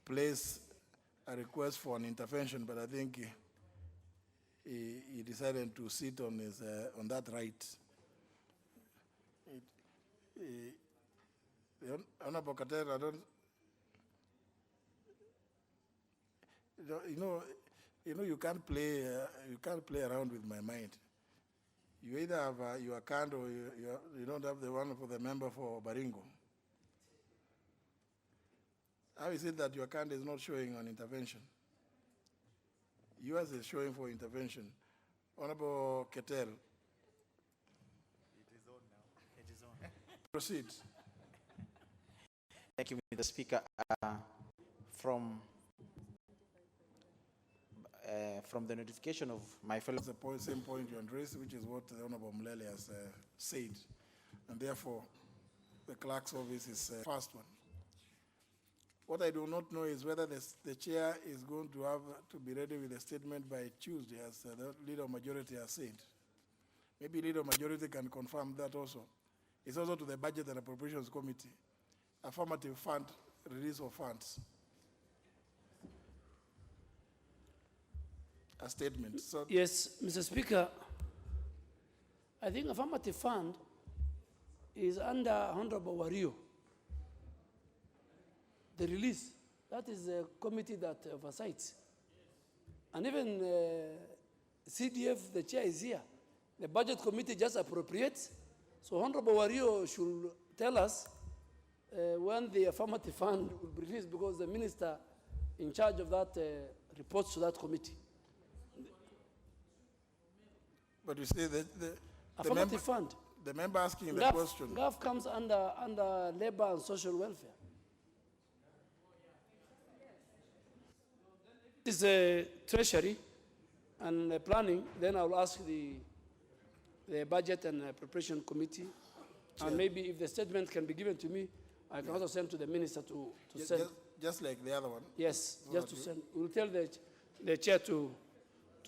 place a request for an intervention, but I think he decided to sit on his on that right. Honorable Katera, I don't. You can't play around with my mind. You either have your card or you don't have the one for the member for Baringo. How is it that your card is not showing on intervention? Yours is showing for intervention. Honorable Ketel. It is on now. It is on. Proceed. Thank you, Mr. Speaker. From the notification of my fellow... The same point you addressed, which is what the Honorable Mlele has said. And therefore, the clerk's office is the first one. What I do not know is whether the chair is going to have to be ready with a statement by Tuesday, as the Leader of Majority has said. Maybe Leader of Majority can confirm that also. It's also to the Budget and Appropriations Committee. Affirmative fund, release of funds. A statement. So yes, Mr. Speaker, I think affirmative fund is under Honorable Wario. The release, that is a committee that oversights. And even CDF, the chair is here. The budget committee just appropriates. So Honorable Wario should tell us when the affirmative fund will be released, because the minister in charge of that reports to that committee. but you see, the Affirmative fund. The member asking the question. GAF comes under labor and social welfare. It is a treasury and planning. Then I will ask the budget and preparation committee, and maybe if the statement can be given to me, I can also send to the minister to send. Just like the other one. Yes, just to send. We'll tell the chair to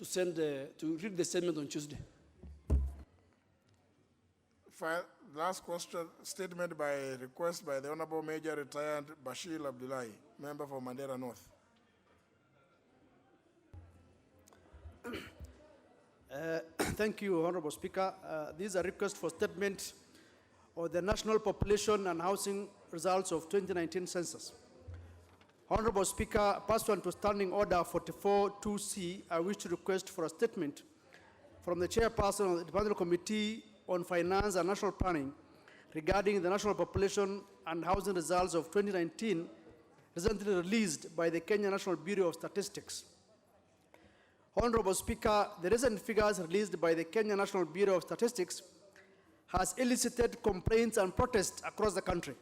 send to read the statement on Tuesday. Last question, statement by request by the Honorable Major Retired Bashir Abdullahi, member for Mandera North. Thank you, Honorable Speaker. This is a request for statement of the National Population and Housing Results of 2019 Census. Honorable Speaker, pursuant to Standing Order 44-2C, I wish to request for a statement from the Chairperson of the Departmental Committee on Finance and National Planning regarding the National Population and Housing Results of 2019 recently released by the Kenya National Bureau of Statistics. Honorable Speaker, the recent figures released by the Kenya National Bureau of Statistics has elicited complaints and protests across the country.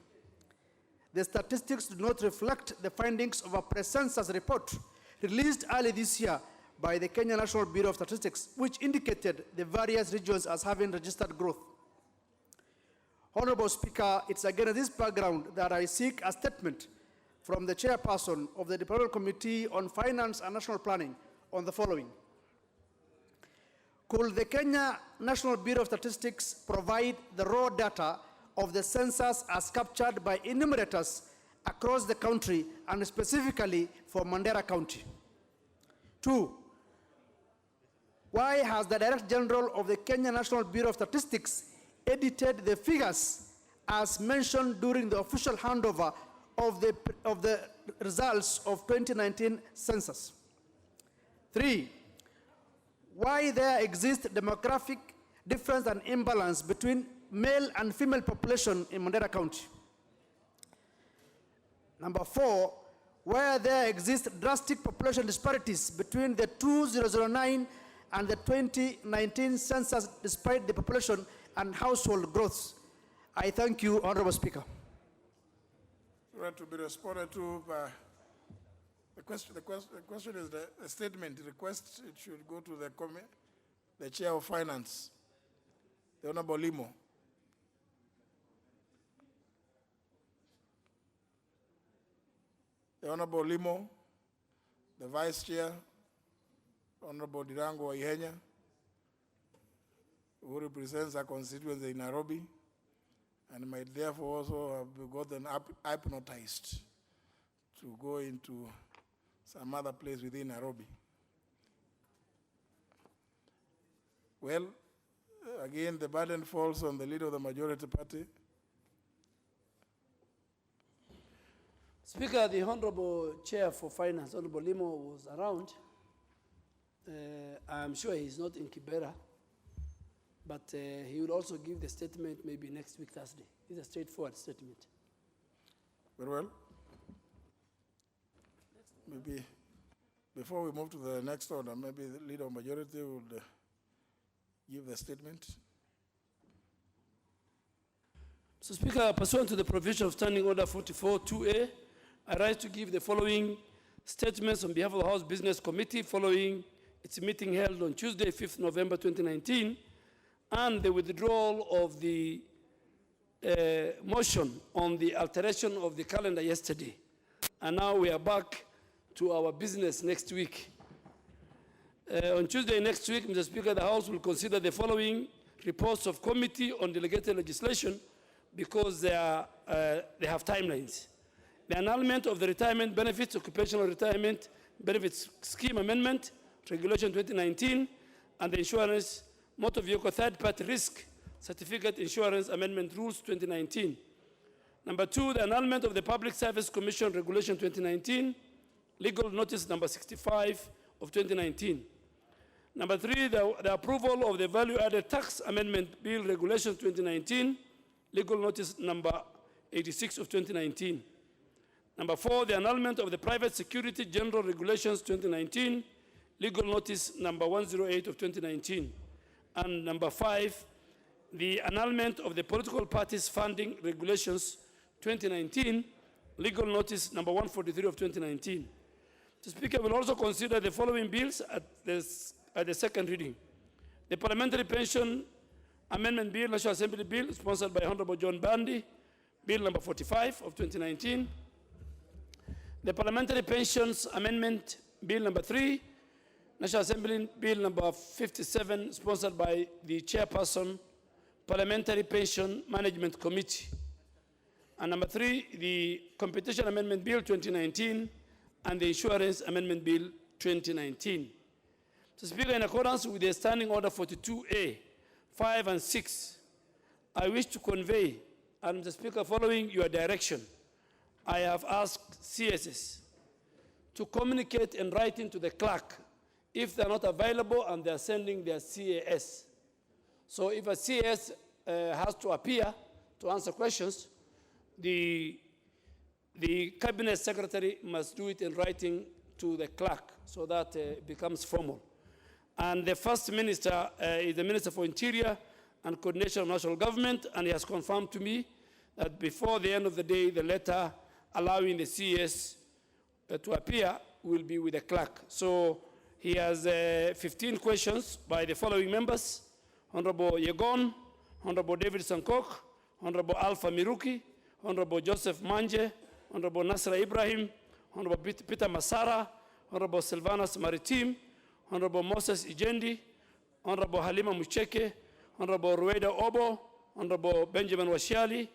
The statistics do not reflect the findings of a pre-census report released early this year by the Kenya National Bureau of Statistics, which indicated the various regions as having registered growth. Honorable Speaker, it's against this background that I seek a statement from the Chairperson of the Departmental Committee on Finance and National Planning on the following. Could the Kenya National Bureau of Statistics provide the raw data of the census as captured by enumerators across the country and specifically for Mandera County? 2, why has the Director General of the Kenya National Bureau of Statistics edited the figures as mentioned during the official handover of the results of 2019 census? 3, why there exists demographic difference and imbalance between male and female population in Mandera County? Number 4, where there exist drastic population disparities between the 2009 and the 2019 census despite the population and household growths. I thank you, Honorable Speaker. Right, to be responded to by the question is the statement request. It should go to the Chair of Finance, the Honorable Limo. The Honorable Limo, the Vice Chair, Honorable Dirango Ihenya, who represents our constituency in Nairobi, and might therefore also have gotten hypnotized to go into some other place within Nairobi. Well, again, the burden falls on the leader of the majority party. Speaker, the Honorable Chair for Finance, Honorable Limo, was around. I'm sure he's not in Kibera, but he will also give the statement maybe next week, Thursday. It's a straightforward statement. Very well. Maybe before we move to the next order, maybe the leader of majority would give the statement. So, Speaker, pursuant to the provision of Standing Order 44-2A, I rise to give the following statements on behalf of the House Business Committee following its meeting held on Tuesday, 5th November 2019, and the withdrawal of the motion on the alteration of the calendar yesterday. And now we are back to our business next week. On Tuesday next week, Mr. Speaker, the House will consider the following reports of committee on delegated legislation because they have timelines. The annulment of the retirement benefits, occupational retirement benefits scheme amendment, regulation 2019, and the insurance motor vehicle third-party risk certificate insurance amendment rules 2019. Number two, the annulment of the Public Service Commission regulation 2019, legal notice number 65 of 2019. Number three, the approval of the value-added tax amendment bill regulations 2019, legal notice number 86 of 2019. Number four, the annulment of the private security general regulations 2019, legal notice number 108 of 2019. And number five, the annulment of the political parties funding regulations 2019, legal notice number 143 of 2019. The Speaker will also consider the following bills at the second reading. The Parliamentary Pension Amendment Bill, National Assembly Bill, sponsored by Honorable John Bandy, Bill number 45 of 2019. The Parliamentary Pensions Amendment Bill number 3, National Assembly Bill number 57, sponsored by the Chairperson, Parliamentary Pension Management Committee. And number 3, the Competition Amendment Bill 2019 and the Insurance Amendment Bill 2019. So, Speaker, in accordance with the Standing Order 42A, 5 and 6, I wish to convey, and Mr. Speaker, following your direction, I have asked CSs to communicate in writing to the clerk if they're not available and they're sending their CAS. So if a CAS has to appear to answer questions, the Cabinet Secretary must do it in writing to the clerk so that it becomes formal. And the First Minister is the Minister for Interior and Coordination of National Government, and he has confirmed to me that before the end of the day, the letter allowing the CS to appear will be with the clerk. So he has 15 questions by the following members: Honorable Yegon, Honorable David Sankok, Honorable Alpha Miruki, Honorable Joseph Manje, Honorable Nasra Ibrahim, Honorable Peter Masara, Honorable Silvanus Maritim, Honorable Moses Ijendi, Honorable Halima Mucheke, Honorable Rueda Obo, Honorable Benjamin Washiali,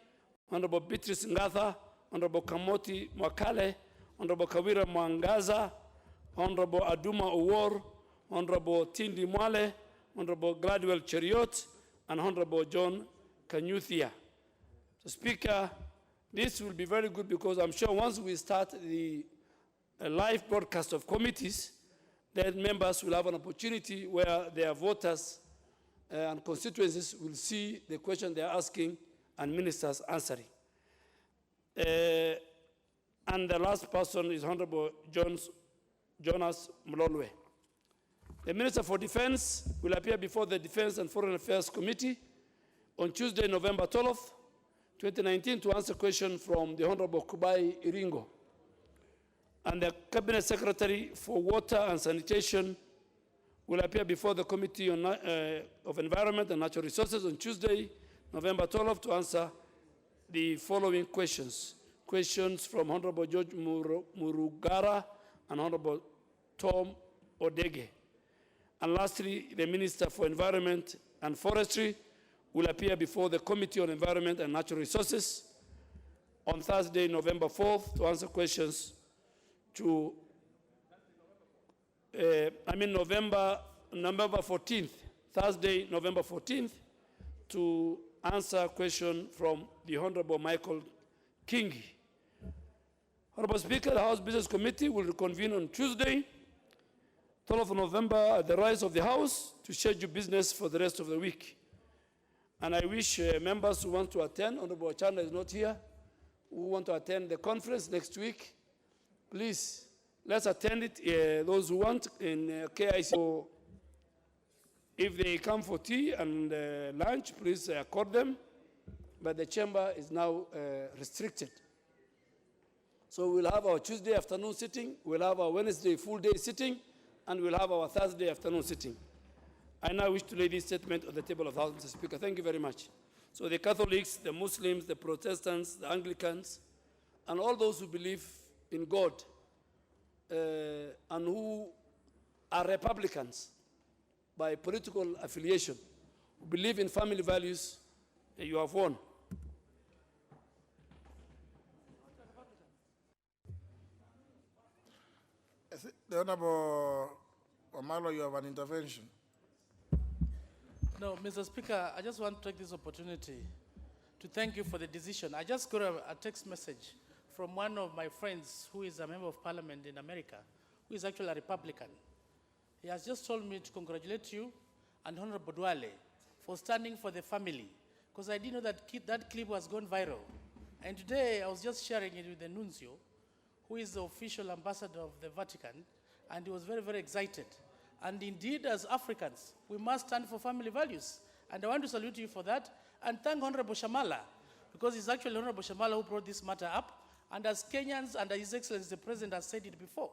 Honorable Beatrice Ngatha, Honorable Kamoti Mwakale, Honorable Kawira Mwangaza, Honorable Aduma Owor, Honorable Tindi Mwale, Honorable Gladwell Cheriot, and Honorable John Kanyuthia. So, Speaker, this will be very good because I'm sure once we start the live broadcast of committees, then members will have an opportunity where their voters and constituencies will see the question they are asking and ministers answering. And the last person is Honorable Jonas Mlolwe. The Minister for Defense will appear before the Defense and Foreign Affairs Committee on Tuesday, November 12th, 2019, to answer questions from the Honorable Kubai Iringo. And the Cabinet Secretary for Water and Sanitation will appear before the Committee on, of Environment and Natural Resources on Tuesday, November 12th, to answer the following questions. Questions from Honorable George Murugara and Honorable Tom Odege. And lastly, the Minister for Environment and Forestry will appear before the Committee on Environment and Natural Resources on Thursday, November 4th, to answer questions to, November 14th, Thursday, November 14th, to answer a question from the Honorable Michael King. Honorable Speaker, the House Business Committee will reconvene on Tuesday, 12th of November at the rise of the House to schedule business for the rest of the week. And I wish members who want to attend, Honorable Chanda is not here, who want to attend the conference next week, please, let's attend it, those who want in KIC. So if they come for tea and lunch, please accord them, but the chamber is now restricted. So we'll have our Tuesday afternoon sitting, we'll have our Wednesday full day sitting, and we'll have our Thursday afternoon sitting. I now wish to lay this statement on the table of the House, Mr. Speaker. Thank you very much. So the Catholics, the Muslims, the Protestants, the Anglicans, and all those who believe in God and who are Republicans by political affiliation, who believe in family values, you have won. The Honorable Omalo, you have an intervention. No, Mr. Speaker, I just want to take this opportunity to thank you for the decision. I just got a text message from one of my friends who is a member of parliament in America, who is actually a Republican. He has just told me to congratulate you and Honorable Duale for standing for the family, because I didn't know that that clip was gone viral. And today I was just sharing it with the nuncio, who is the official ambassador of the Vatican, and he was very, very excited. And indeed, as Africans, we must stand for family values. And I want to salute you for that, and thank Honorable Shamala, because it's actually Honorable Shamala who brought this matter up. And as Kenyans, and His Excellency the President has said it before,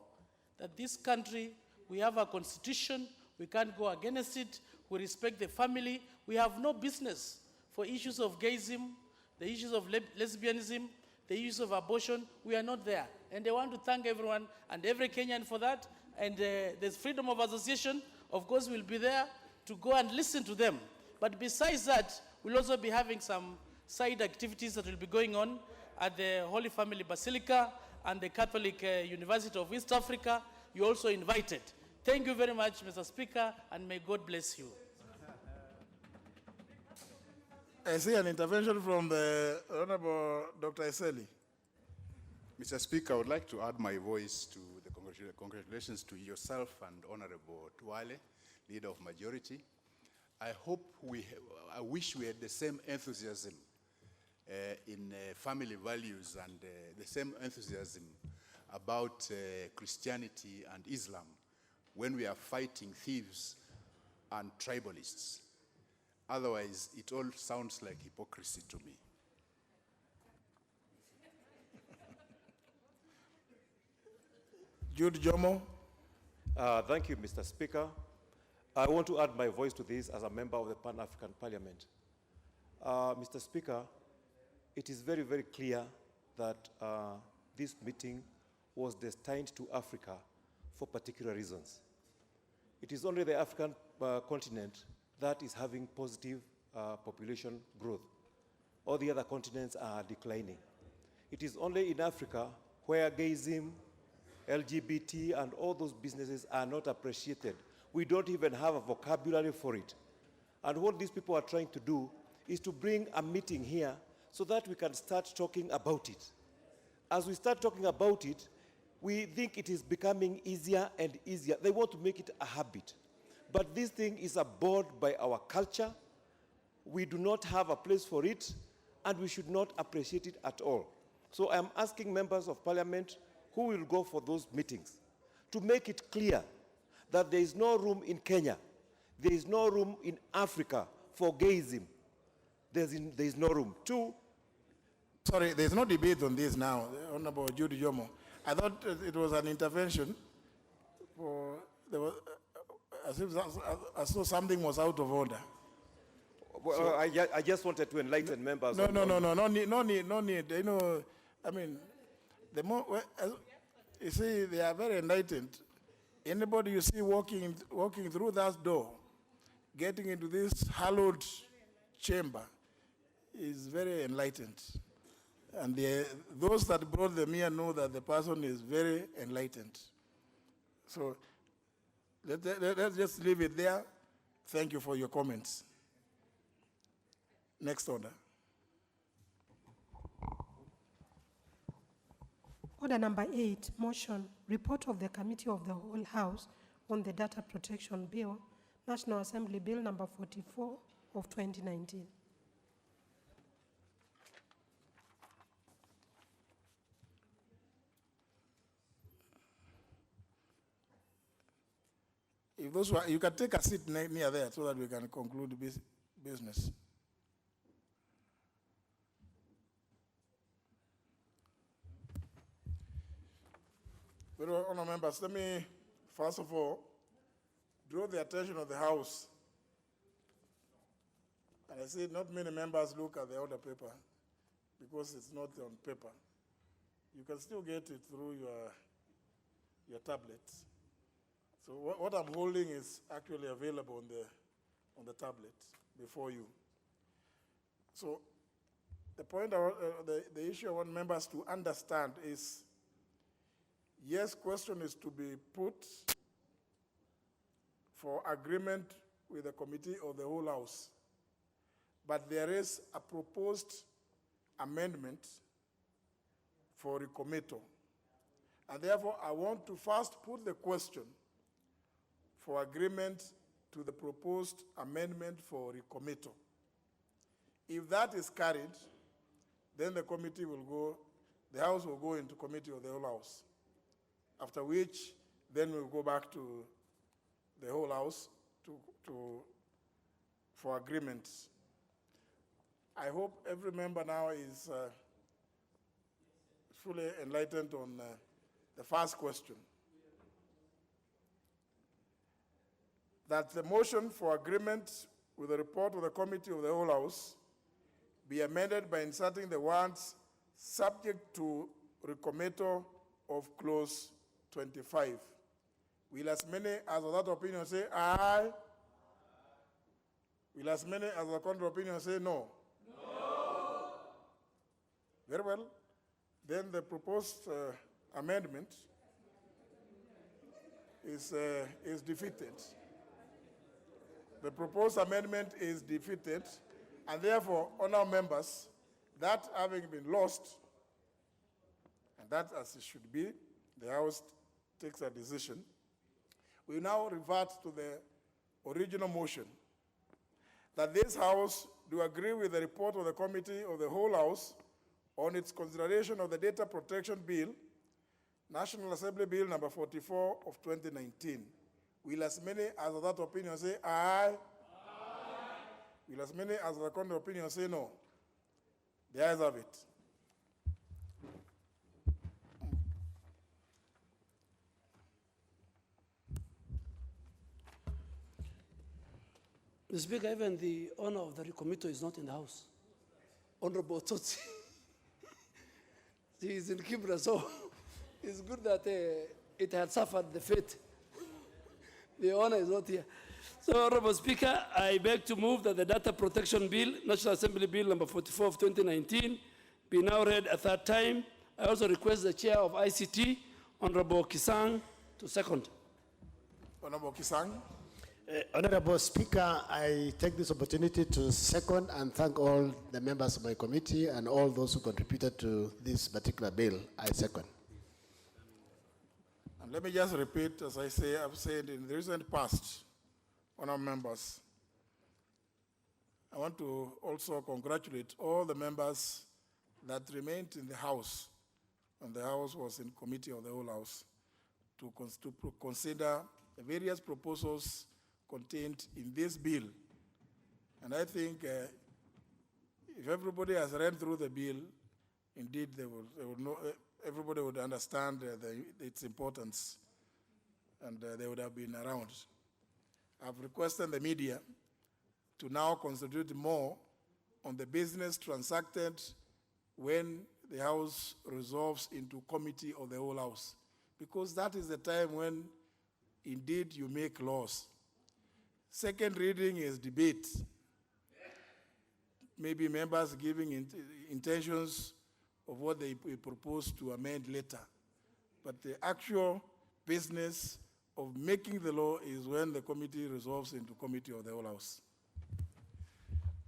that this country, we have a constitution, we can't go against it, we respect the family, we have no business for issues of gayism, the issues of lesbianism, the issues of abortion, we are not there. And I want to thank everyone and every Kenyan for that. And there's freedom of association, of course, we'll be there to go and listen to them. But besides that, we'll also be having some side activities that will be going on at the Holy Family Basilica and the Catholic University of East Africa. You're also invited. Thank you very much, Mr. Speaker, and may God bless you. I see an intervention from the Honorable Dr. Eseli. Mr. Speaker, I would like to add my voice to the congratulations to yourself and Honorable Tuale, Leader of Majority. I wish we had the same enthusiasm in family values and the same enthusiasm about Christianity and Islam when we are fighting thieves and tribalists. Otherwise, it all sounds like hypocrisy to me. Jude Jomo. Thank you, Mr. Speaker. I want to add my voice to this as a member of the Pan-African Parliament. Mr. Speaker, it is very, very clear that this meeting was destined to Africa for particular reasons. It is only the African continent that is having positive population growth. All the other continents are declining. It is only in Africa where gayism, LGBT, and all those businesses are not appreciated. We don't even have a vocabulary for it. And what these people are trying to do is to bring a meeting here so that we can start talking about it. As we start talking about it, we think it is becoming easier and easier. They want to make it a habit. But this thing is abhorred by our culture. We do not have a place for it, and we should not appreciate it at all. So I'm asking members of Parliament who will go for those meetings to make it clear that there is no room in Kenya, there is no room in Africa for gayism. There is no room. Two. Sorry, there's no debate on this now, Honorable Jude Jomo. I thought it was an intervention for, there was, as though something was out of order. Well, so, I just wanted to enlighten members. No need. You know, I mean, the more, you see, they are very enlightened. Anybody you see walking through that door, getting into this hallowed chamber, is very enlightened. And those that brought them here know that the person is very enlightened. So let's just leave it there. Thank you for your comments. Next order. Order number 8, motion, report of the Committee of the Whole House on the Data Protection Bill, National Assembly Bill number 44 of 2019. If those were, you can take a seat near there so that we can conclude business. Very well, honourable members, let me first of all draw the attention of the House. And I see not many members look at the order paper because it's not on paper. You can still get it through your tablet. So what I'm holding is actually available on the tablet before you. So the point, the issue I want members to understand is, yes, question is to be put for agreement with the committee of the whole House. But there is a proposed amendment for recommittal. And therefore, I want to first put the question for agreement to the proposed amendment for recommittal. If that is carried, then the committee will go, the House will go into committee of the whole House. After which, then we'll go back to the whole House for agreement. I hope every member now is fully enlightened on the first question. That the motion for agreement with the report of the committee of the whole House be amended by inserting the words subject to recommittal of clause 25. Will as many as of that opinion say aye? Will as many as of the contrary opinion say no? No. Very well. Then the proposed amendment is defeated. The proposed amendment is defeated, and therefore, honourable members, that having been lost, and that as it should be, the House takes a decision. We now revert to the original motion that this House do agree with the report of the committee of the whole House on its consideration of the Data Protection Bill, National Assembly Bill number 44 of 2019. Will as many as of that opinion say aye? Aye. Will as many as of the contrary opinion say no? The ayes have it. Mr. Speaker, even the owner of the recommittal is not in the House. Honorable Tsotsi. He is in Kibra, so it's good that it had suffered the fate. The owner is not here. So, Honorable Speaker, I beg to move that the Data Protection Bill, National Assembly Bill number 44 of 2019, be now read a third time. I also request the Chair of ICT, Honorable Kisang, to second. Honorable Kisang. Honorable Speaker, I take this opportunity to second and thank all the members of my committee and all those who contributed to this particular bill. I second. And let me just repeat, as I've said in the recent past, honourable members, I want to also congratulate all the members that remained in the House, and the House was in committee of the whole House, to consider the various proposals contained in this bill. And I think if everybody has read through the bill, indeed they will know, everybody would understand its importance, and they would have been around. I've requested the media to now concentrate more on the business transacted when the House resolves into committee of the whole House, because that is the time when indeed you make laws. Second reading is debate. Maybe members giving intentions of what they propose to amend later. But the actual business of making the law is when the committee resolves into committee of the whole house.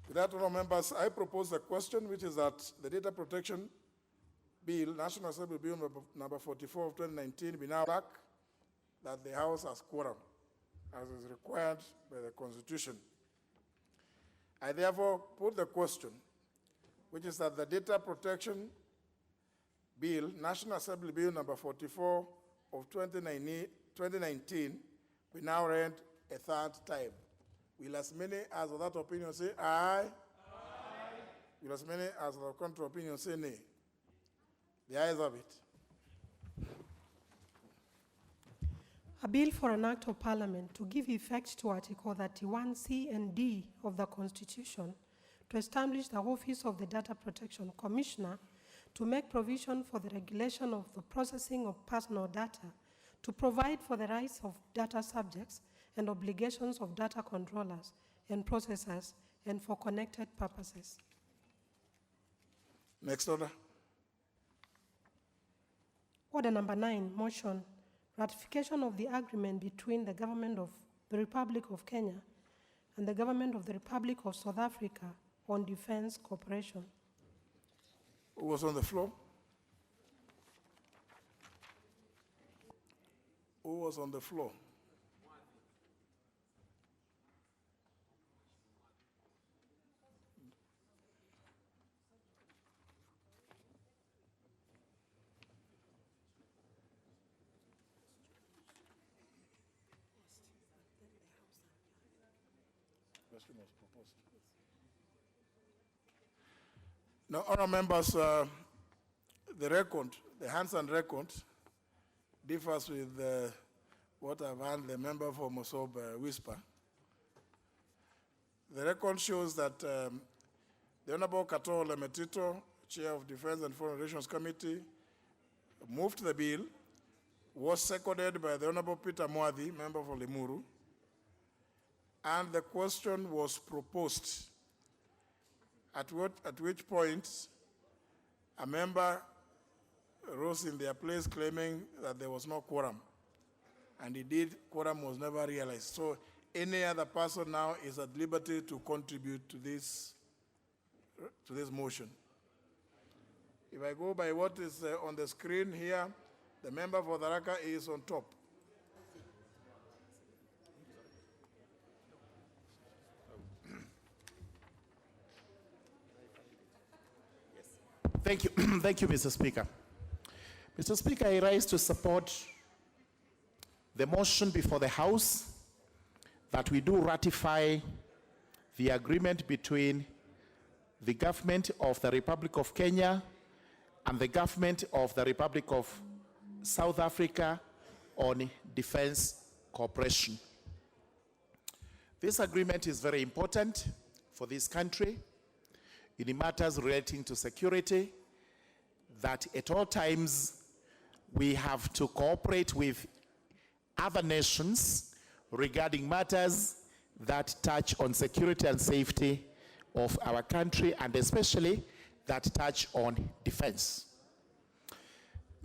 With that, honourable members, I propose a question, which is that the Data Protection Bill, National Assembly Bill number 44 of 2019, be now back, that the House has quorum, as is required by the Constitution. I therefore put the question, which is that the Data Protection Bill, National Assembly Bill number 44 of 2019, be now read a third time. Will as many as of that opinion say aye? Aye. Will as many as of the contrary opinion say nay? The ayes have it. A bill for an act of parliament to give effect to Article 31C and D of the Constitution to establish the office of the Data Protection Commissioner to make provision for the regulation of the processing of personal data, to provide for the rights of data subjects and obligations of data controllers and processors, and for connected purposes. Next order. Order number 9, motion, ratification of the agreement between the Government of the Republic of Kenya and the Government of the Republic of South Africa on defense cooperation. Who was on the floor? Who was on the floor? Question was proposed. Now, honourable members, the record, the hands-on record, differs with what I've heard the member for Mosob whisper. The record shows that the Honourable Kato Lemetito, Chair of Defence and Foreign Relations Committee, moved the bill, was seconded by the Honourable Peter Mwadhi, member for Limuru, and the question was proposed, at which point a member rose in their place claiming that there was no quorum. And indeed, quorum was never realized. So any other person now is at liberty to contribute to this motion. If I go by what is on the screen here, the member for Tharaka is on top. Thank you. Thank you, Mr. Speaker. Mr. Speaker, I rise to support the motion before the House that we do ratify the agreement between the government of the Republic of Kenya and the government of the Republic of South Africa on defense cooperation. This agreement is very important for this country in matters relating to security, that at all times we have to cooperate with other nations regarding matters that touch on security and safety of our country, and especially that touch on defense.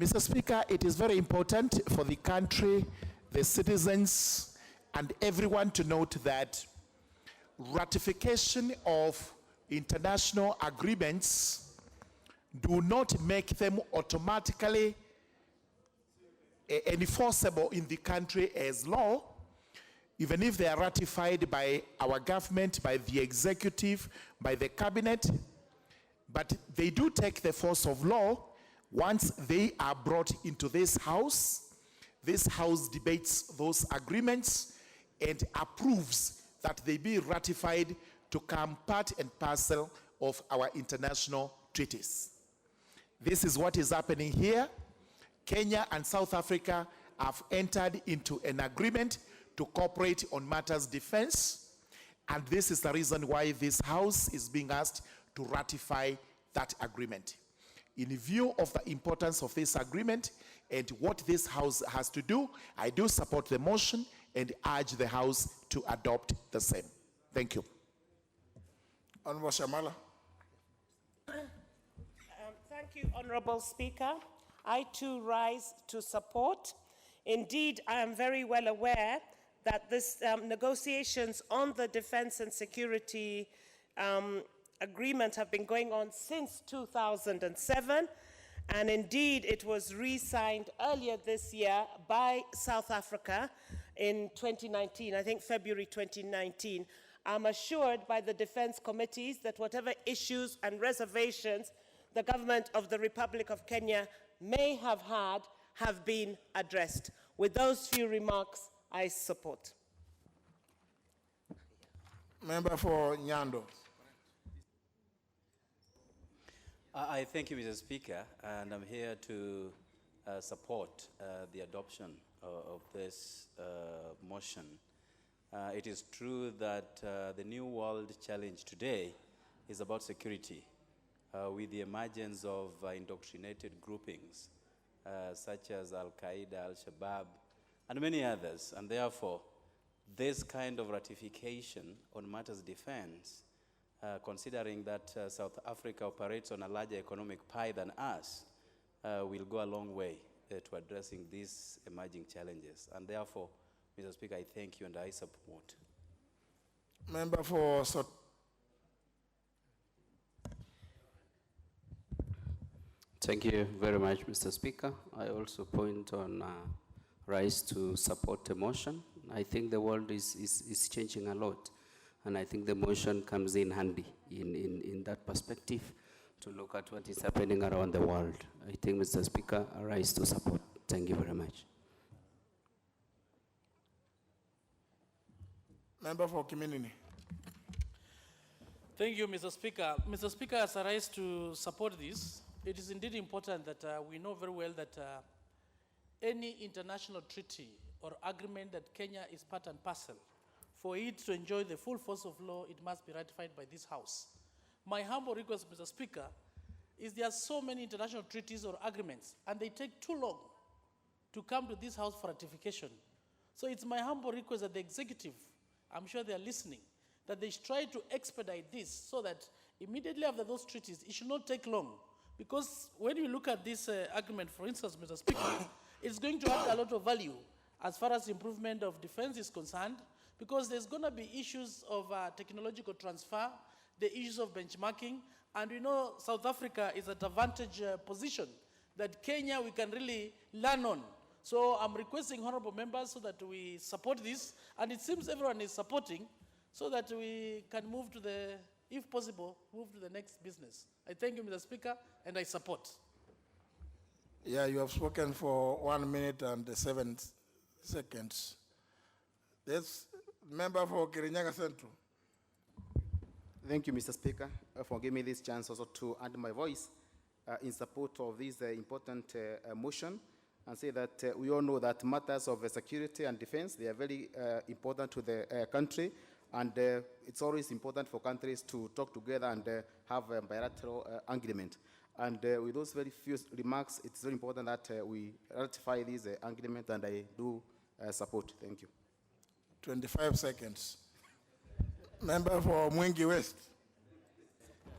Mr. Speaker, it is very important for the country, the citizens, and everyone to note that ratification of international agreements do not make them automatically enforceable in the country as law, even if they are ratified by our government, by the executive, by the cabinet, but they do take the force of law once they are brought into this house. This house debates those agreements and approves that they be ratified to come part and parcel of our international treaties. This is what is happening here. Kenya and South Africa have entered into an agreement to cooperate on matters defense, and this is the reason why this house is being asked to ratify that agreement. In view of the importance of this agreement and what this house has to do, I do support the motion and urge the house to adopt the same. Thank you. Honorable Shamala. Thank you, Honorable Speaker. I too rise to support. Indeed, I am very well aware that this negotiations on the defense and security agreement have been going on since 2007. And indeed, it was re-signed earlier this year by South Africa in 2019, I think February 2019. I'm assured by the defense committees that whatever issues and reservations the government of the Republic of Kenya may have had have been addressed. With those few remarks, I support. Member for Nyando. I thank you, Mr. Speaker, and I'm here to support the adoption of this motion. It is true that the new world challenge today is about security, with the emergence of indoctrinated groupings such as Al-Qaeda, Al-Shabaab, and many others. And therefore, this kind of ratification on matters defense, considering that South Africa operates on a larger economic pie than us, will go a long way to addressing these emerging challenges. And therefore, Mr. Speaker, I thank you and I support. Member for Thank you very much, Mr. Speaker. I also point on rise to support the motion. I think the world is changing a lot, and I think the motion comes in handy in that perspective to look at what is happening around the world. I think, Mr. Speaker, I rise to support. Thank you very much. Member for Kiminini. Thank you, Mr. Speaker. Mr. Speaker, as I rise to support this, it is indeed important that we know very well that any international treaty or agreement that Kenya is part and parcel, for it to enjoy the full force of law, it must be ratified by this House. My humble request, Mr. Speaker, is there are so many international treaties or agreements, and they take too long to come to this House for ratification. So it's my humble request that the executive, I'm sure they are listening, that they try to expedite this so that immediately after those treaties, it should not take long. Because when you look at this agreement, for instance, Mr. Speaker, it's going to add a lot of value as far as improvement of defense is concerned, because there's going to be issues of technological transfer, the issues of benchmarking, and we know South Africa is at an advantage position that Kenya we can really learn on. So I'm requesting honorable members so that we support this, and it seems everyone is supporting, so that we can move to the, if possible, move to the next business. I thank you, Mr. Speaker, and I support. Yeah, you have spoken for 1 minute and 7 seconds. This member for Kirinyaga Central. Thank you, Mr. Speaker, for giving me this chance also to add my voice in support of this important motion, and say that we all know that matters of security and defense, they are very important to the country, and it's always important for countries to talk together and have a bilateral agreement. And with those very few remarks, it's very important that we ratify this agreement, and I do support. Thank you. 25 seconds. Member for Mwingi West.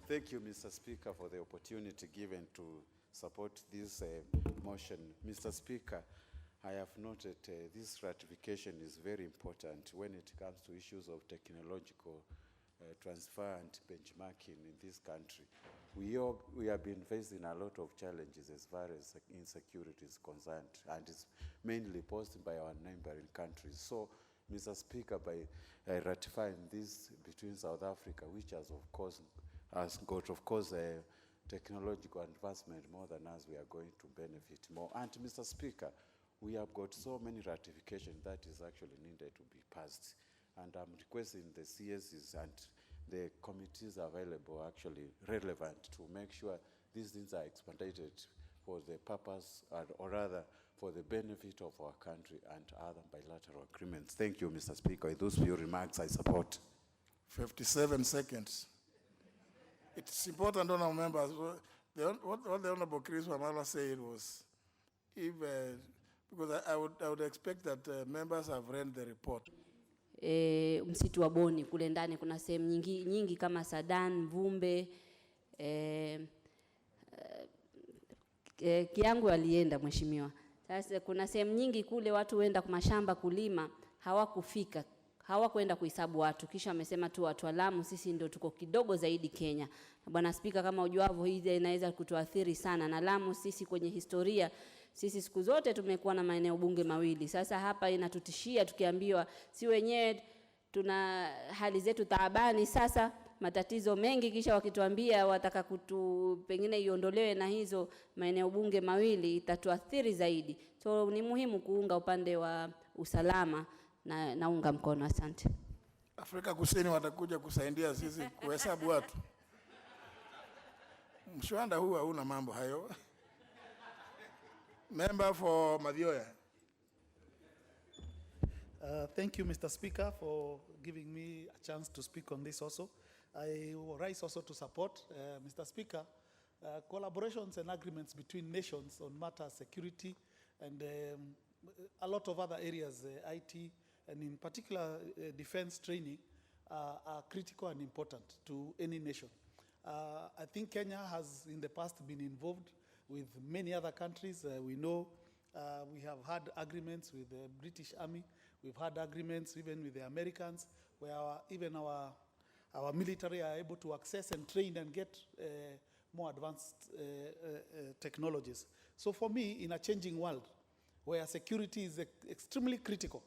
Thank you, Mr. Speaker, for the opportunity given to support this motion. Mr. Speaker, I have noted this ratification is very important when it comes to issues of technological transfer and benchmarking in this country. We have been facing a lot of challenges as far as insecurity is concerned, and it's mainly posed by our neighboring countries. So, Mr. Speaker, by ratifying this between South Africa, which has got technological advancement more than us, we are going to benefit more. And Mr. Speaker, we have got so many ratifications that is actually needed to be passed. And I'm requesting the CSs and the committees available actually relevant to make sure these things are expedited for the purpose, or rather for the benefit of our country and other bilateral agreements. Thank you, Mr. Speaker. With those few remarks, I support. 57 seconds. It's important, honorable members. What the Honorable Chris Wamala said was, if, because I would expect that members have read the report. Msitu wa Boni kule ndani kuna sehemu nyingi kama Sadan, Mvumbe, kiangu alienda mheshimiwa. Sasa kuna sehemu nyingi kule watu huenda kwa mashamba kulima, hawakufika, hawakwenda kuhesabu watu. Kisha wamesema tu watu wa Lamu sisi ndio tuko kidogo zaidi Kenya. Bwana Spika, kama ujuavyo, hii inaweza kutuathiri sana, na Lamu sisi kwenye historia sisi siku zote tumekuwa na maeneo bunge mawili. Sasa hapa inatutishia tukiambiwa si wenyewe tuna hali zetu taabani sasa, matatizo mengi, kisha wakituambia wataka pengine iondolewe na hizo maeneo bunge mawili, itatuathiri zaidi. So ni muhimu kuunga upande wa usalama na naunga mkono. Asante. Afrika Kusini watakuja kusaidia sisi kuhesabu watu. Mshwanda huu hauna mambo hayo. Member for Madhioya. Thank you, Mr. Speaker, for giving me a chance to speak on this also. I will rise also to support, Mr. Speaker, collaborations and agreements between nations on matters security and a lot of other areas, IT, and in particular defense training, are critical and important to any nation. I think Kenya has in the past been involved with many other countries. We know we have had agreements with the British Army. We've had agreements even with the Americans, where even our military are able to access and train and get more advanced technologies. So for me, in a changing world, where security is extremely critical,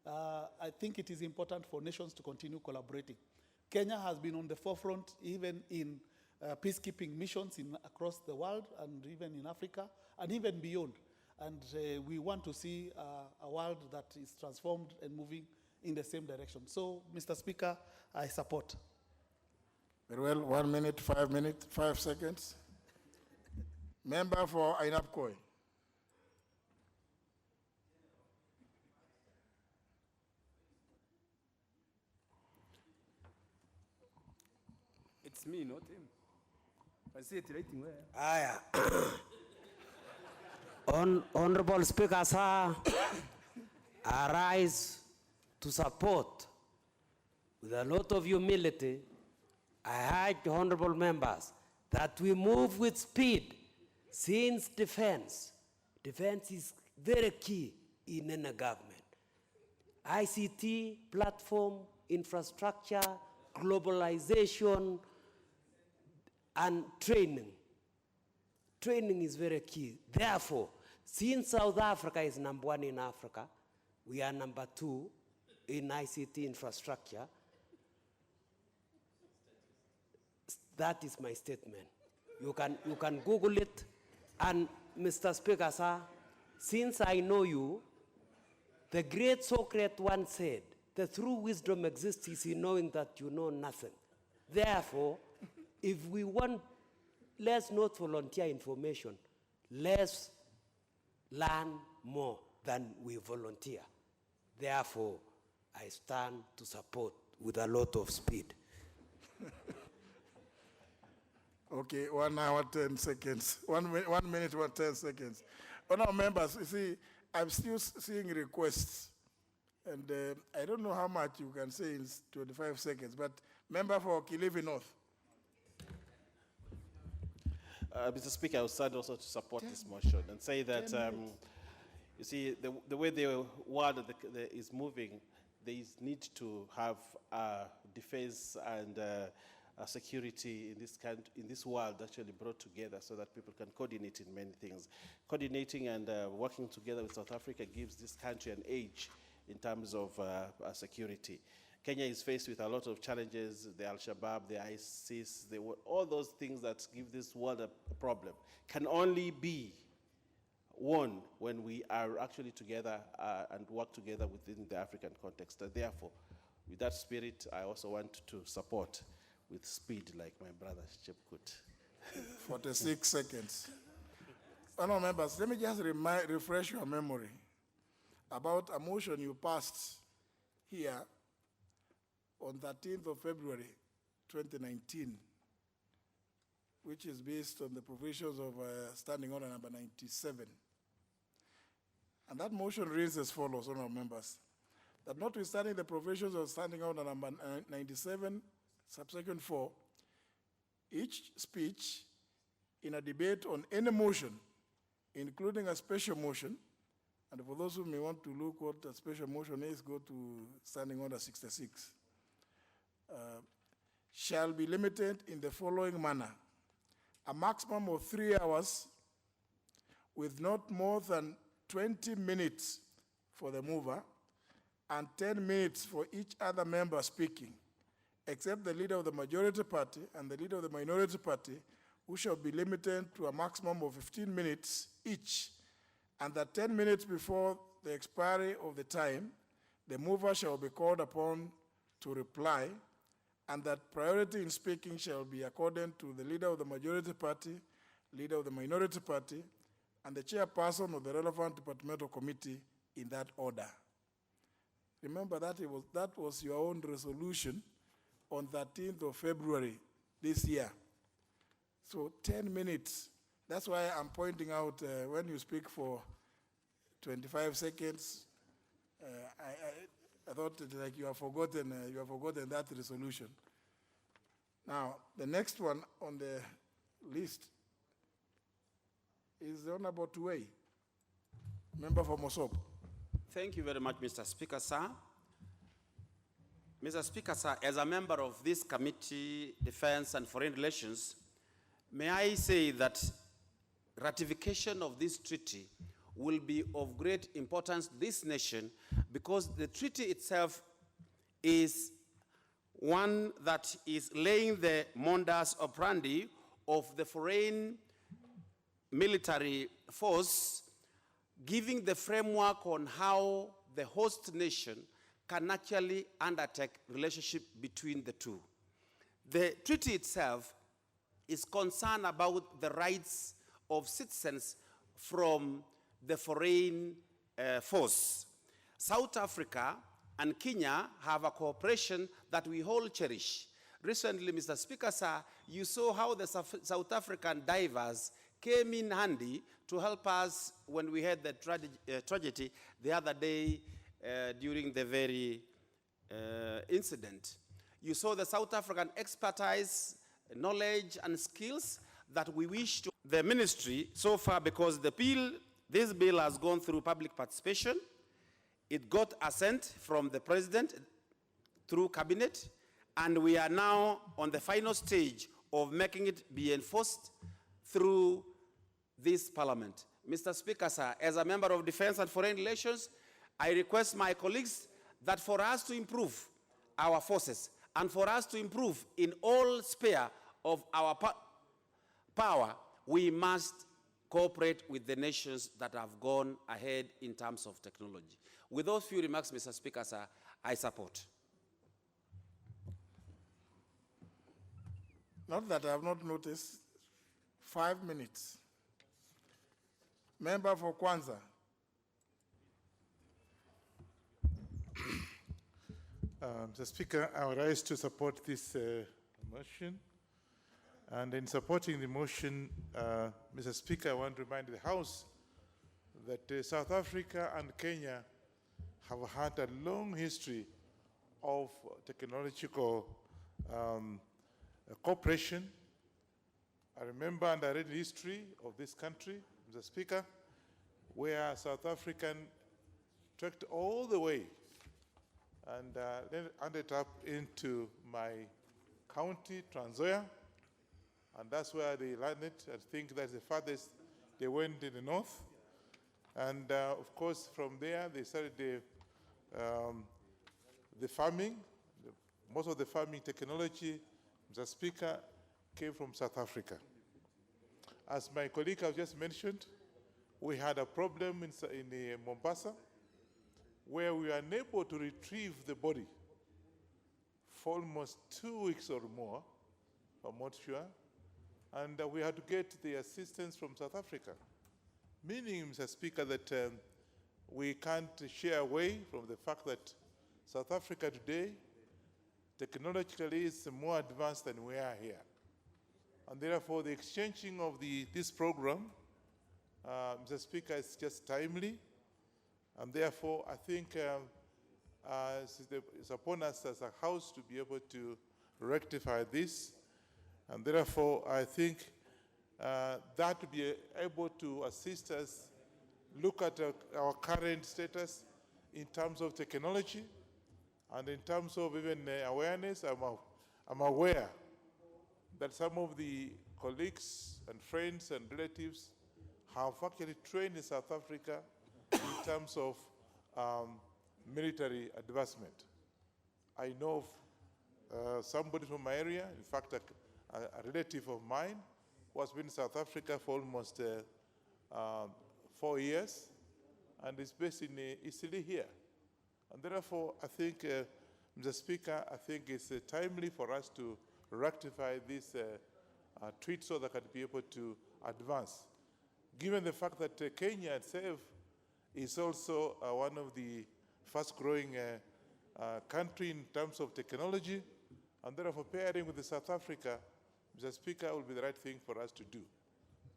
I think it is important for nations to continue collaborating. Kenya has been on the forefront even in peacekeeping missions across the world and even in Africa and even beyond. And we want to see a world that is transformed and moving in the same direction. So, Mr. Speaker, I support. Very well, 1 minute, 5 minutes, 5 seconds. Member for Ainapkoi. It's me, not him. I see it writing where. Aya. Honorable Speaker, sir, I rise to support with a lot of humility. I urge the honorable members that we move with speed, since defense is very key in any government. ICT, platform, infrastructure, globalization, and training. Training is very key. Therefore, since South Africa is #1 in Africa, we are #2 in ICT infrastructure. That is my statement. You can Google it. And Mr. Speaker, sir, since I know you, the great Socrates once said, the true wisdom exists is in knowing that you know nothing. Therefore, if we want, let's not volunteer information. Let's learn more than we volunteer. Therefore, I stand to support with a lot of speed. Okay, 1 hour, 10 seconds. 1 minute, 10 seconds. Honourable members, you see, I'm still seeing requests. And I don't know how much you can say in 25 seconds, but member for Kilifi North. Mr. Speaker, I would start also to support this motion and say that, you see, the way the world is moving, there is need to have defense and security in this world actually brought together so that people can coordinate in many things. Coordinating and working together with South Africa gives this country an edge in terms of security. Kenya is faced with a lot of challenges, the Al-Shabaab, the ISIS, all those things that give this world a problem can only be won when we are actually together and work together within the African context. And therefore, with that spirit, I also want to support with speed like my brother Chepkut. 46 seconds. Honourable members, let me just refresh your memory about a motion you passed here on 13th of February 2019, which is based on the provisions of Standing Order number 97. And that motion reads as follows, honourable members, that notwithstanding the provisions of Standing Order number 97, subsection 4, each speech in a debate on any motion including a special motion. And for those who may want to look what a special motion is, go to Standing Order 66. Shall be limited in the following manner. A maximum of 3 hours with not more than 20 minutes for the mover and 10 minutes for each other member speaking, except the leader of the majority party and the leader of the minority party, who shall be limited to a maximum of 15 minutes each, and that 10 minutes before the expiry of the time, the mover shall be called upon to reply, and that priority in speaking shall be accorded to the leader of the majority party, leader of the minority party, and the chairperson of the relevant departmental committee in that order. Remember that that was your own resolution on 13th of February this year. So 10 minutes. That's why I'm pointing out when you speak for 25 seconds, I thought like you have forgotten that resolution. Now, the next one on the list is the Honorable Tuwei, member for Mosop. Thank you very much, Mr. Speaker, sir. Mr. Speaker, sir, as a member of this committee, Defense and Foreign Relations, may I say that ratification of this treaty will be of great importance to this nation, because the treaty itself is one that is laying the modus operandi of the foreign military force, giving the framework on how the host nation can actually undertake relationship between the two. The treaty itself is concerned about the rights of citizens from the foreign force. South Africa and Kenya have a cooperation that we all cherish. Recently, Mr. Speaker, sir, you saw how the South African divers came in handy to help us when we had the tragedy the other day during the very incident. You saw the South African expertise, knowledge, and skills that we wish to the ministry so far, because this bill has gone through public participation. It got assent from the president through cabinet, and we are now on the final stage of making it be enforced through this parliament. Mr. Speaker, sir, as a member of Defense and Foreign Relations, I request my colleagues that for us to improve our forces and for us to improve in all sphere of our power, we must cooperate with the nations that have gone ahead in terms of technology. With those few remarks, Mr. Speaker, sir, I support. Not that I have not noticed. 5 minutes. Member for Kwanza. Mr. Speaker, I would rise to support this motion. And in supporting the motion, Mr. Speaker, I want to remind the House that South Africa and Kenya have had a long history of technological cooperation. I remember, and I read the history of this country, Mr. Speaker, where South African trekked all the way and then ended up into my county, Trans Nzoia, and that's where they landed. I think that's the farthest they went in the north. And of course, from there, they started the farming. Most of the farming technology, Mr. Speaker, came from South Africa. As my colleague has just mentioned, we had a problem in Mombasa, where we were unable to retrieve the body for almost 2 weeks or more, I'm not sure, and we had to get the assistance from South Africa, meaning, Mr. Speaker, that we can't shy away from the fact that South Africa today technologically is more advanced than we are here. And therefore, the exchanging of this program, Mr. Speaker, is just timely. And therefore, I think it's upon us as a House to be able to rectify this. And therefore, I think that to be able to assist us look at our current status in terms of technology and in terms of even awareness. I'm aware that some of the colleagues and friends and relatives have actually trained in South Africa in terms of military advancement. I know of somebody from my area, in fact, a relative of mine, who has been in South Africa for almost 4 years, and is based in Italy here. And therefore, I think, Mr. Speaker, I think it's timely for us to rectify this tweet so that can be able to advance. Given the fact that Kenya itself is also one of the fast-growing country in terms of technology, and therefore pairing with South Africa, Mr. Speaker, will be the right thing for us to do,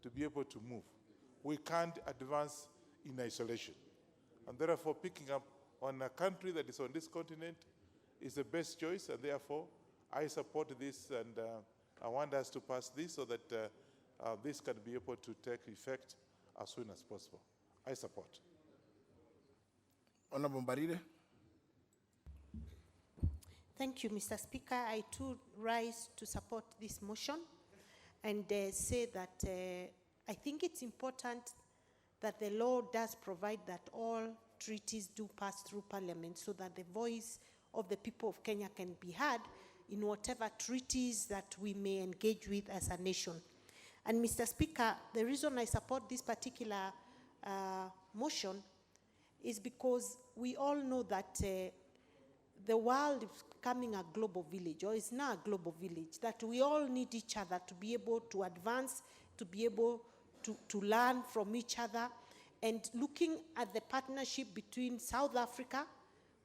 to be able to move. We can't advance in isolation. And therefore, picking up on a country that is on this continent is the best choice, and therefore, I support this, and I want us to pass this so that this can be able to take effect as soon as possible. I support. Honorable Mbarire. Thank you, Mr. Speaker. I too rise to support this motion and say that I think it's important that the law does provide that all treaties do pass through Parliament so that the voice of the people of Kenya can be heard in whatever treaties that we may engage with as a nation. And Mr. Speaker, the reason I support this particular motion is because we all know that the world is becoming a global village, or is now a global village, that we all need each other to be able to advance, to be able to learn from each other. And looking at the partnership between South Africa,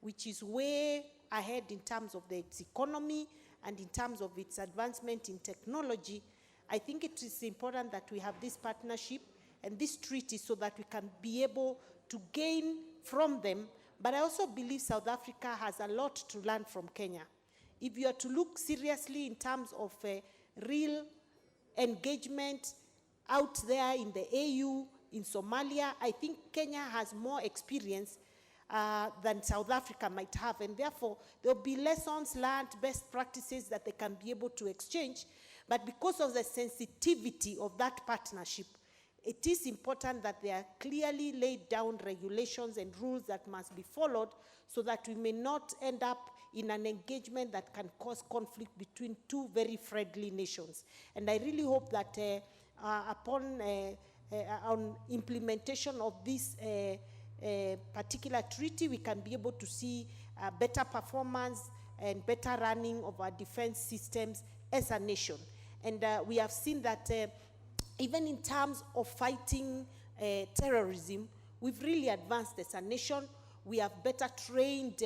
which is way ahead in terms of its economy and in terms of its advancement in technology, I think it is important that we have this partnership and this treaty so that we can be able to gain from them. But I also believe South Africa has a lot to learn from Kenya. If you are to look seriously in terms of real engagement out there in the AU, in Somalia, I think Kenya has more experience than South Africa might have, and therefore there will be lessons learned, best practices that they can be able to exchange. But because of the sensitivity of that partnership, it is important that there are clearly laid down regulations and rules that must be followed so that we may not end up in an engagement that can cause conflict between two very friendly nations. And I really hope that upon on implementation of this particular treaty, we can be able to see better performance and better running of our defense systems as a nation. And we have seen that even in terms of fighting terrorism, we've really advanced as a nation. We have better trained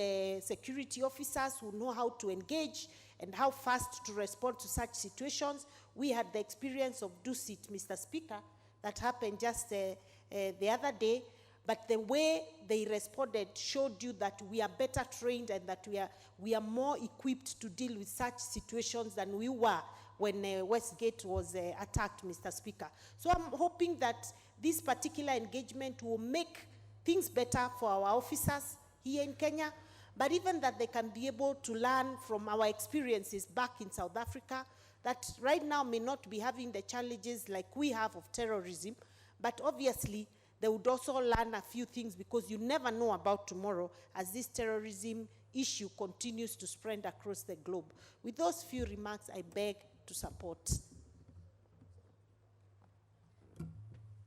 security officers who know how to engage and how fast to respond to such situations. We had the experience of Dusit, Mr. Speaker, that happened just the other day, but the way they responded showed you that we are better trained and that we are more equipped to deal with such situations than we were when Westgate was attacked, Mr. Speaker. So I'm hoping that this particular engagement will make things better for our officers here in Kenya, but even that they can be able to learn from our experiences back in South Africa, that right now may not be having the challenges like we have of terrorism, but obviously they would also learn a few things because you never know about tomorrow as this terrorism issue continues to spread across the globe. With those few remarks, I beg to support.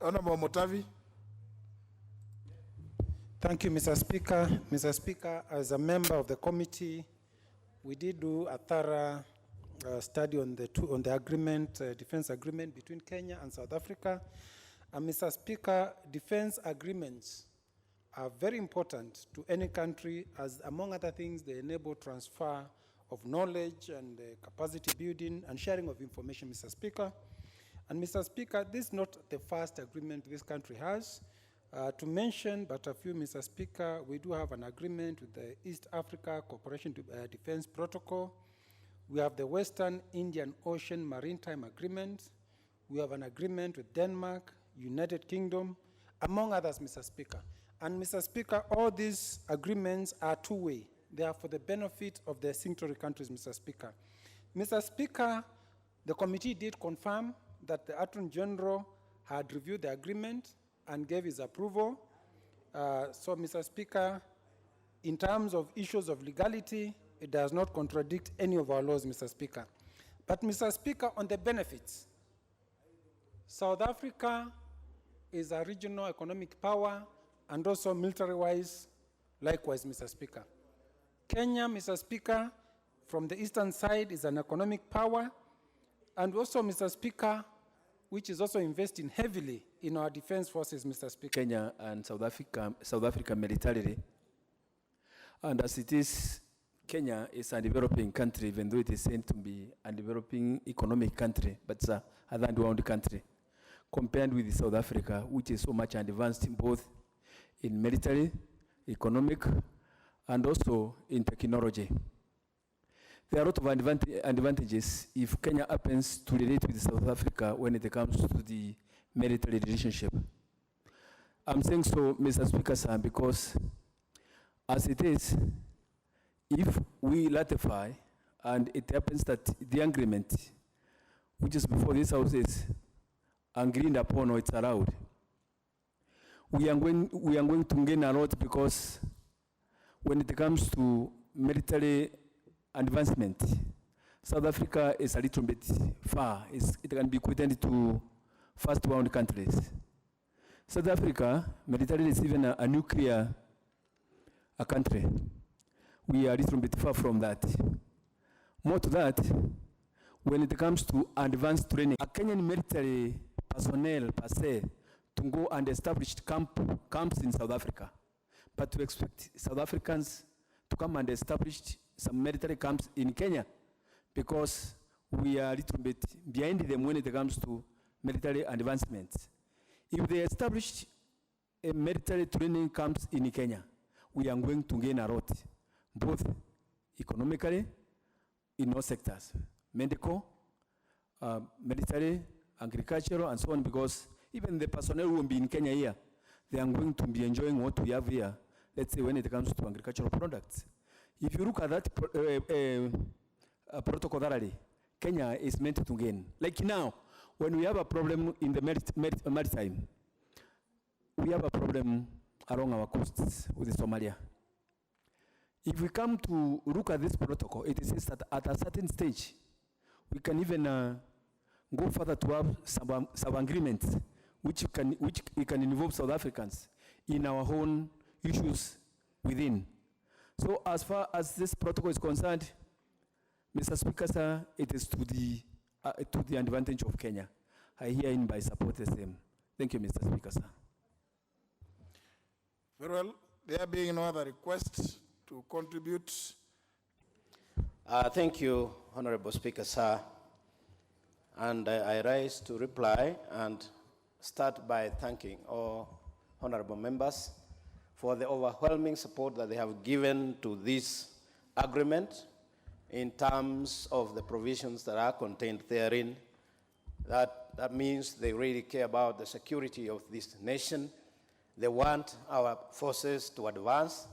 Honorable Motavi. Thank you, Mr. Speaker. Mr. Speaker, as a member of the committee, we did do a thorough study on the agreement, defense agreement between Kenya and South Africa. And Mr. Speaker, defense agreements are very important to any country as, among other things, they enable transfer of knowledge and capacity building and sharing of information, Mr. Speaker. And Mr. Speaker, this is not the first agreement this country has. To mention but a few, Mr. Speaker, we do have an agreement with the East Africa Cooperation Defense Protocol. We have the Western Indian Ocean Maritime Agreement. We have an agreement with Denmark, United Kingdom, among others, Mr. Speaker. And Mr. Speaker, all these agreements are two-way. They are for the benefit of the signatory countries, Mr. Speaker. Mr. Speaker, the committee did confirm that the Attorney General had reviewed the agreement and gave his approval. So, Mr. Speaker, in terms of issues of legality, it does not contradict any of our laws, Mr. Speaker. But, Mr. Speaker, on the benefits, South Africa is a regional economic power and also military-wise, likewise, Mr. Speaker. Kenya, Mr. Speaker, from the eastern side is an economic power, and also, Mr. Speaker, which is also investing heavily in our defense forces, Mr. Speaker. Kenya and South Africa militarily. And as it is, Kenya is a developing country, even though it is said to be a developing economic country, but it's a third-world country, compared with South Africa, which is so much advanced in both in military, economic, and also in technology. There are a lot of advantages if Kenya happens to relate with South Africa when it comes to the military relationship. I'm saying so, Mr. Speaker, sir, because as it is, if we ratify and it happens that the agreement, which is before this House is agreed upon or it's allowed, we are going to gain a lot, because when it comes to military advancement, South Africa is a little bit far. It can be equivalent to first-world countries. South Africa, militarily, is even a nuclear country. We are a little bit far from that. More to that, when it comes to advanced training, a Kenyan military personnel per se to go and establish camps in South Africa, but to expect South Africans to come and establish some military camps in Kenya, because we are a little bit behind them when it comes to military advancements. If they establish a military training camps in Kenya, we are going to gain a lot, both economically, in all sectors, medical, military, agricultural, and so on, because even the personnel who will be in Kenya here, they are going to be enjoying what we have here, let's say when it comes to agricultural products. If you look at that protocol thoroughly, Kenya is meant to gain. Like now, when we have a problem in the maritime, we have a problem along our coasts with Somalia. If we come to look at this protocol, it says that at a certain stage, we can even go further to have some agreements which can involve South Africans in our own issues within. So as far as this protocol is concerned, Mr. Speaker, sir, it is to the advantage of Kenya. I hereby support the same. Thank you, Mr. Speaker, sir. Very well. There being no other requests to contribute. Thank you, Honorable Speaker, sir. And I rise to reply and start by thanking all honorable members for the overwhelming support that they have given to this agreement in terms of the provisions that are contained therein. That means they really care about the security of this nation. They want our forces to advance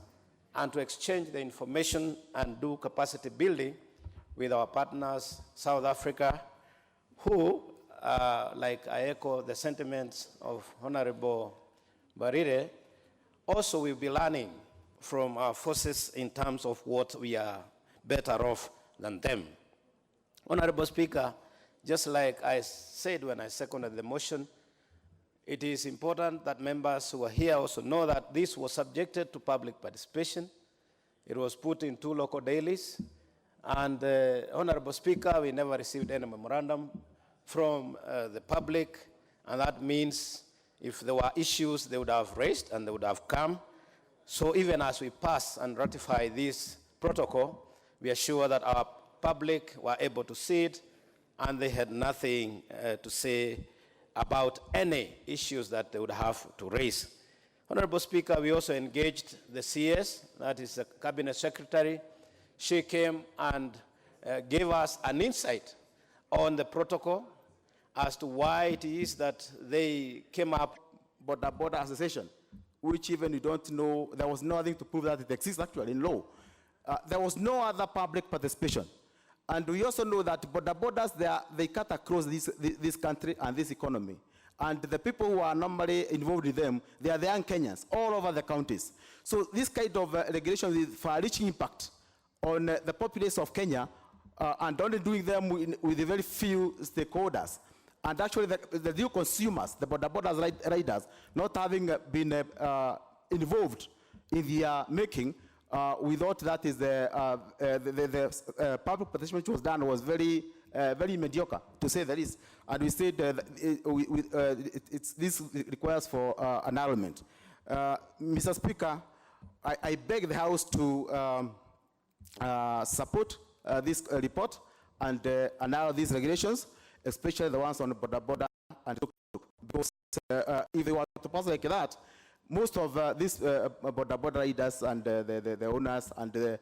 and to exchange the information and do capacity building with our partners, South Africa, who, like I echo the sentiments of Honorable Barire, also will be learning from our forces in terms of what we are better off than them. Honorable Speaker, just like I said when I seconded the motion, it is important that members who are here also know that this was subjected to public participation. It was put in 2 local dailies, and Honorable Speaker, we never received any memorandum from the public, and that means if there were issues they would have raised and they would have come. So even as we pass and ratify this protocol, we are sure that our public were able to see it and they had nothing to say about any issues that they would have to raise. Honorable Speaker, we also engaged the CS, that is the Cabinet Secretary. She came and gave us an insight on the protocol as to why it is that they came up. Border association, which even you don't know, there was nothing to prove that it exists actually in law. There was no other public participation. And we also know that borders, they cut across this country and this economy. And the people who are normally involved in them, they are the young Kenyans, all over the counties. So this kind of regulation is far-reaching impact on the populace of Kenya, and only doing them with a very few stakeholders. And actually the new consumers, the borders riders, not having been involved in their making, we thought that is the public participation which was done was very mediocre, to say the least. And we said this requires for an annulment. Mr. Speaker, I beg the House to support this report and annul these regulations, especially the ones on border and tuk-tuk. Because if they were to pass like that, most of these border riders and the owners and the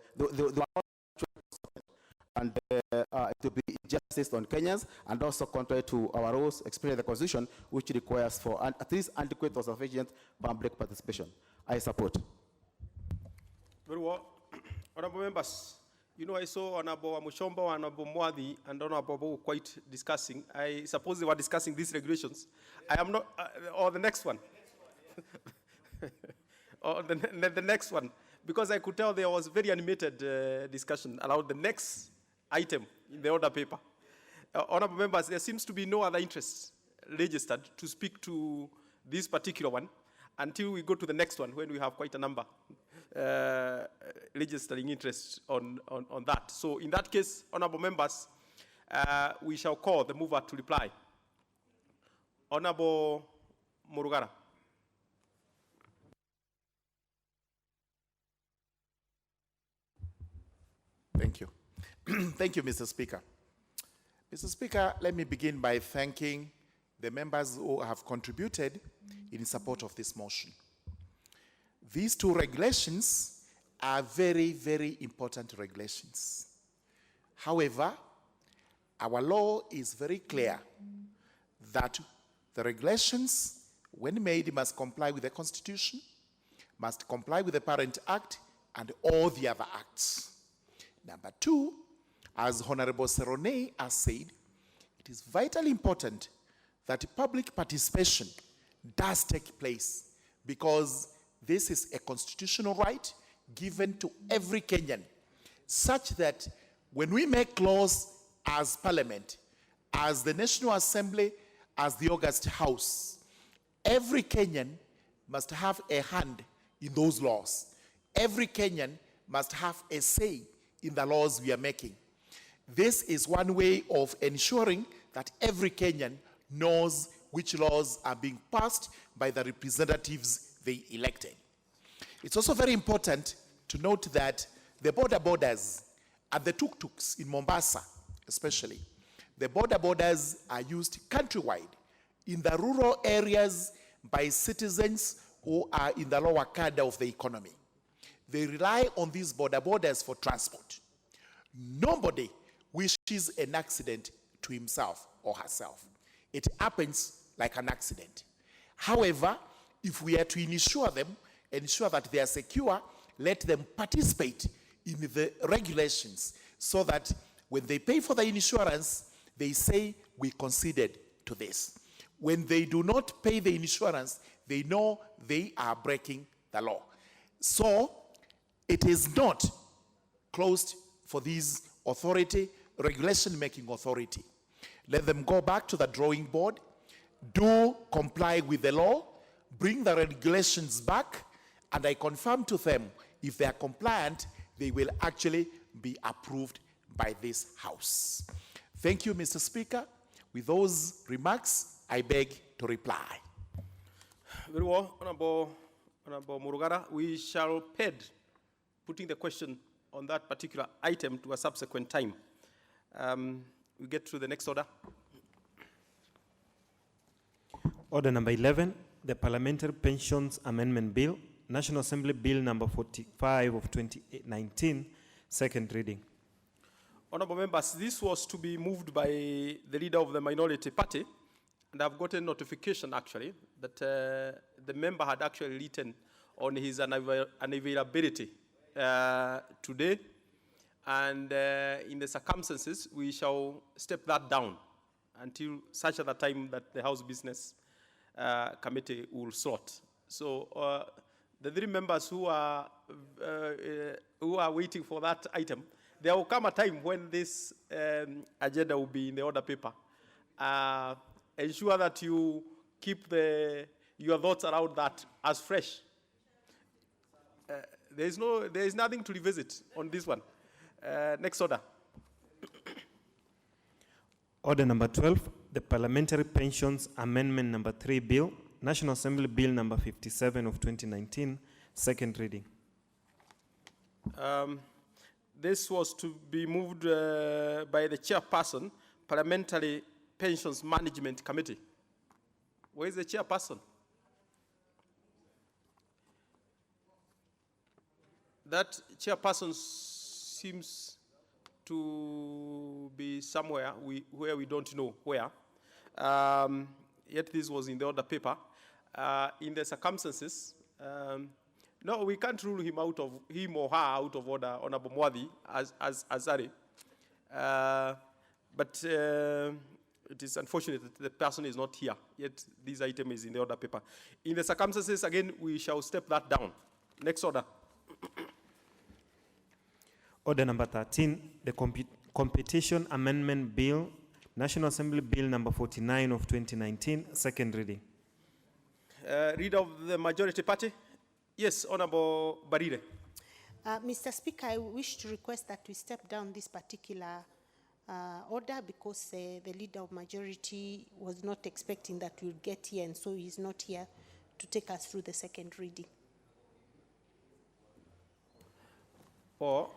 and it will be injustice on Kenyans and also contrary to our rules, especially the Constitution, which requires for at least adequate or sufficient public participation. I support. Very well. Honorable members, you know, I saw Honorable Mushomba, Honorable Mwadi, and Honorable Bobo quite discussing. I suppose they were discussing these regulations. I am not, or the next one. Or the next one. Because I could tell there was very animated discussion around the next item in the order paper. Honorable members, there seems to be no other interest registered to speak to this particular one until we go to the next one when we have quite a number registering interest on that. So in that case, honorable members, we shall call the mover to reply. Honorable Murugara. Thank you. Thank you, Mr. Speaker. Mr. Speaker, let me begin by thanking the members who have contributed in support of this motion. These two regulations are very, very important regulations. However, our law is very clear that the regulations, when made, must comply with the Constitution, must comply with the Parent Act, and all the other acts. Number two, as Honorable Serone has said, it is vitally important that public participation does take place because this is a constitutional right given to every Kenyan, such that when we make laws as Parliament, as the National Assembly, as the August House, every Kenyan must have a hand in those laws. Every Kenyan must have a say in the laws we are making. This is one way of ensuring that every Kenyan knows which laws are being passed by the representatives they elected. It's also very important to note that the borders and the tuk-tuks in Mombasa, especially, the borders are used countrywide in the rural areas by citizens who are in the lower cadre of the economy. They rely on these borders for transport. Nobody wishes an accident to himself or herself. It happens like an accident. However, if we are to ensure that they are secure, let them participate in the regulations so that when they pay for the insurance, they say, we conceded to this. When they do not pay the insurance, they know they are breaking the law. So, it is not closed for this authority, regulation-making authority. Let them go back to the drawing board, do comply with the law, bring the regulations back, and I confirm to them, if they are compliant, they will actually be approved by this House. Thank you, Mr. Speaker. With those remarks, I beg to reply. Very well, Honorable Murugara. We shall ped putting the question on that particular item to a subsequent time. We get to the next order. Order number 11, the Parliamentary Pensions Amendment Bill, National Assembly Bill number 45 of 2019, second reading. Honorable members, this was to be moved by the leader of the minority party, And I've gotten notification actually that the member had actually written on his unavailability today. And in the circumstances, we shall step that down until such other time that the House Business Committee will sort. So the three members who are waiting for that item, there will come a time when this agenda will be in the order paper. Ensure that you keep your thoughts around that as fresh. There is nothing to revisit on this one. Next order. Order number 12, the Parliamentary Pensions Amendment number 3 Bill, National Assembly Bill number 57 of 2019, second reading. This was to be moved by the chairperson, Parliamentary Pensions Management Committee. Where is the chairperson? That chairperson seems to be somewhere where we don't know where. Yet this was in the order paper. In the circumstances, no, we can't rule him or her out of order, Honorable Mwadi, as Ari. But it is unfortunate that the person is not here, yet this item is in the order paper. In the circumstances, again, we shall step that down. Next order. Order number 13, the Competition Amendment Bill, National Assembly Bill number 49 of 2019, second reading. Leader of the majority party. Yes, Honorable Barire. Mr. Speaker, I wish to request that we step down this particular order because the leader of majority was not expecting that we'll get here, and so he's not here to take us through the second reading. Or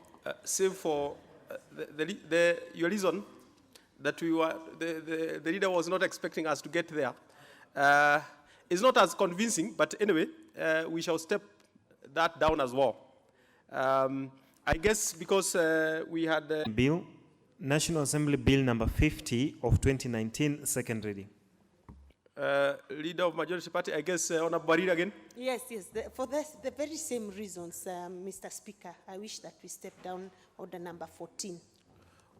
same for your reason that the leader was not expecting us to get there. It's not as convincing, but anyway, we shall step that down as well. I guess because we had... Bill, National Assembly Bill number 50 of 2019, second reading. Leader of Majority Party, I guess, Honorable Barire again. Yes, for the very same reasons, Mr. Speaker, I wish that we step down order number 14.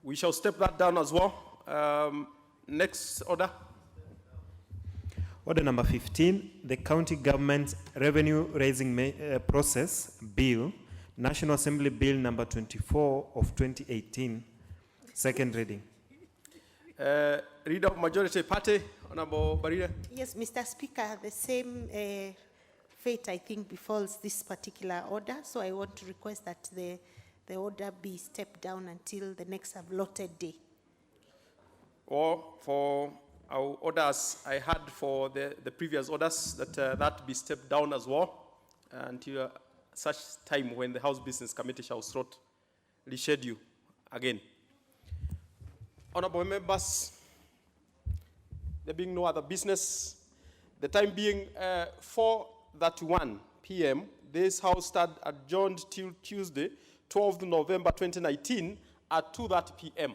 We shall step that down as well. Next order. Order number 15, the County Government Revenue Raising Process Bill, National Assembly Bill number 24 of 2018, second reading. Leader of Majority Party, Honorable Barire. Yes, Mr. Speaker, the same fate, I think, befalls this particular order, so I want to request that the order be stepped down until the next allotted day. Or for our orders, I had for the previous orders that that be stepped down as well until such time when the House Business Committee shall sort reschedule again. Honorable members, there being no other business, the time being 4:31 p.m., this House start adjourned till Tuesday, 12th November 2019 at 2:30 p.m.